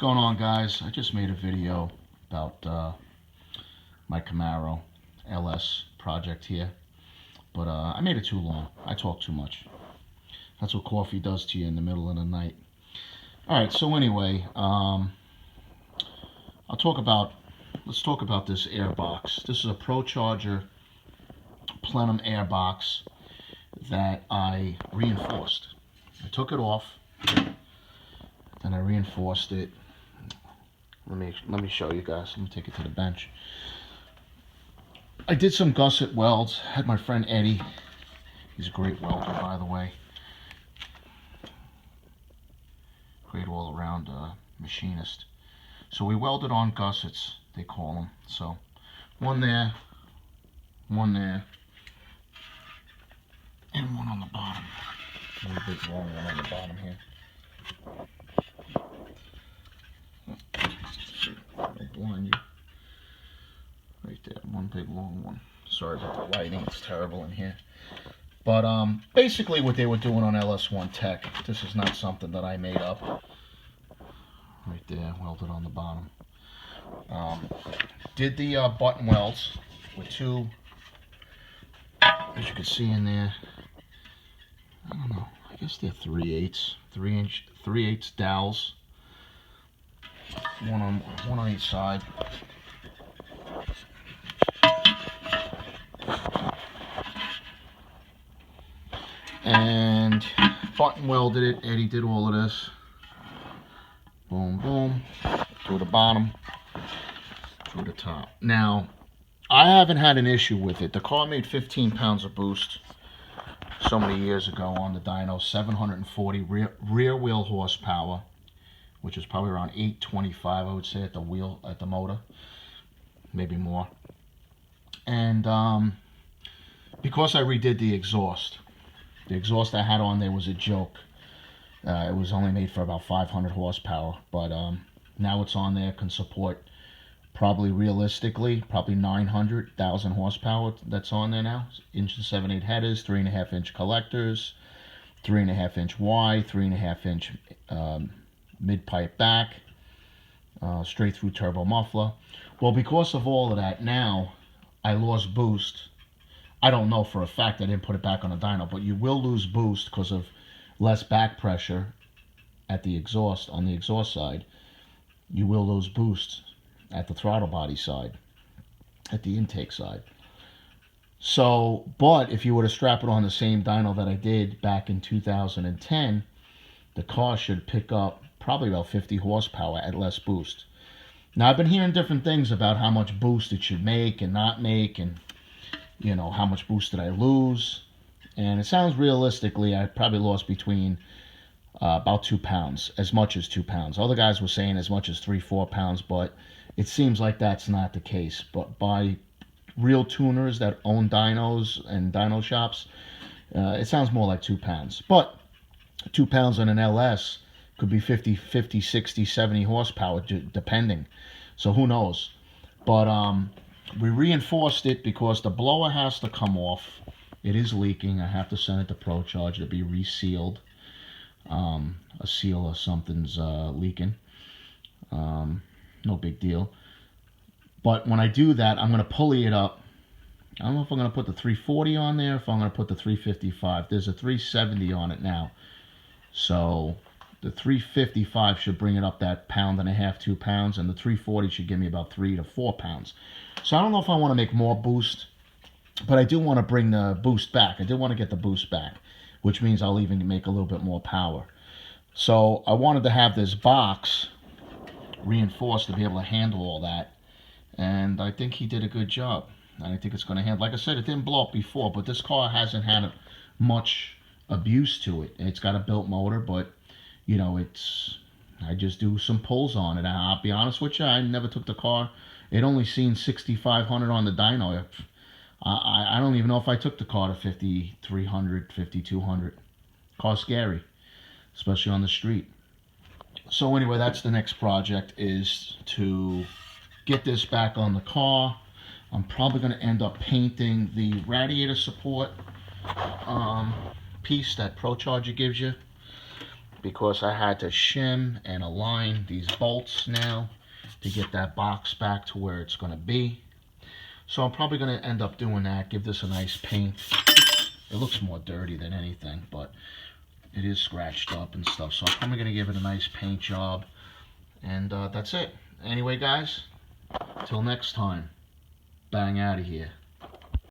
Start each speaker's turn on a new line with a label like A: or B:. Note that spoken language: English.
A: going on, guys? I just made a video about my Camaro LS project here, but I made it too long. I talk too much. That's what coffee does to you in the middle of the night. Alright, so anyway, let's talk about this air box. This is a Procharger plenum air box that I reinforced. I took it off, then I reinforced it. Let me show you guys. Let me take it to the bench. I did some gusset welds. Had my friend Eddie. He's a great welder, by the way. Great all-around machinist. So we welded on gussets, they call them. So one there, and one on the bottom. A little bit long one on the bottom here. I'll blind you. Right there, one big long one. Sorry about the lighting, it's terrible in here. But basically what they were doing on LS1 Tech, this is not something that I made up. Right there, welded on the bottom. Did the button welds with two, as you can see in there, I don't know, I guess they're 3/8, 3/8 dowels. One on each side. And button welded it. Eddie did all of this. Boom, boom. Through the bottom, through the top. Now, I haven't had an issue with it. The car made 15 pounds of boost so many years ago on the dyno. 740 rear wheel horsepower, which is probably around 825, I would say, at the wheel, at the motor, maybe more. And because I redid the exhaust I had on there was a joke. It was only made for about 500 horsepower, but now it's on there, can support probably realistically, probably 900,000 horsepower that's on there now. 1.7/8 headers, 3.5-inch collectors, 3.5-inch Y, 3.5-inch mid-pipe back, straight through turbo muffler. Well, because of all of that, now I lost boost. I don't know for a fact I didn't put it back on the dyno, but you will lose boost because of less back pressure at the exhaust, on the exhaust side. You will lose boost at the throttle body side, at the intake side. So, but if you were to strap it on the same dyno that I did back in 2010, the car should pick up probably about 50 horsepower at less boost. Now, I've been hearing different things about how much boost it should make and not make, and you know, how much boost did I lose. And it sounds realistically, I probably lost between about 2 pounds, as much as 2 pounds. Other guys were saying as much as 3-4 pounds, but it seems like that's not the case. But by real tuners that own dynos and dyno shops, it sounds more like 2 pounds. But 2 pounds on an LS could be 50, 60, 70 horsepower, depending. So who knows? But we reinforced it because the blower has to come off. It is leaking. I have to send it to Procharger to be resealed. A seal or something's leaking. No big deal. But when I do that, I'm going to pulley it up. I don't know if I'm going to put the 340 on there, if I'm going to put the 355. There's a 370 on it now. So the 355 should bring it up that 1.5 to 2 pounds, and the 340 should give me about 3 to 4 pounds. So I don't know if I want to make more boost, but I do want to bring the boost back. I do want to get the boost back, which means I'll even make a little bit more power. So I wanted to have this box reinforced to be able to handle all that, and I think he did a good job. And I think it's going to handle, like I said, it didn't blow up before, but this car hasn't had much abuse to it. It's got a built motor, but you know, I just do some pulls on it. I'll be honest with you, I never took the car. It only seen 6,500 on the dyno. I don't even know if I took the car to 5,300, 5,200. Car's scary, especially on the street. So anyway, that's the next project, is to get this back on the car. I'm probably going to end up painting the radiator support piece that Procharger gives you. because I had to shim and align these bolts now to get that box back to where it's going to be. So I'm probably going to end up doing that, give this a nice paint. It looks more dirty than anything, but it is scratched up and stuff. So I'm probably going to give it a nice paint job. And that's it. Anyway, guys, till next time, bang out of here.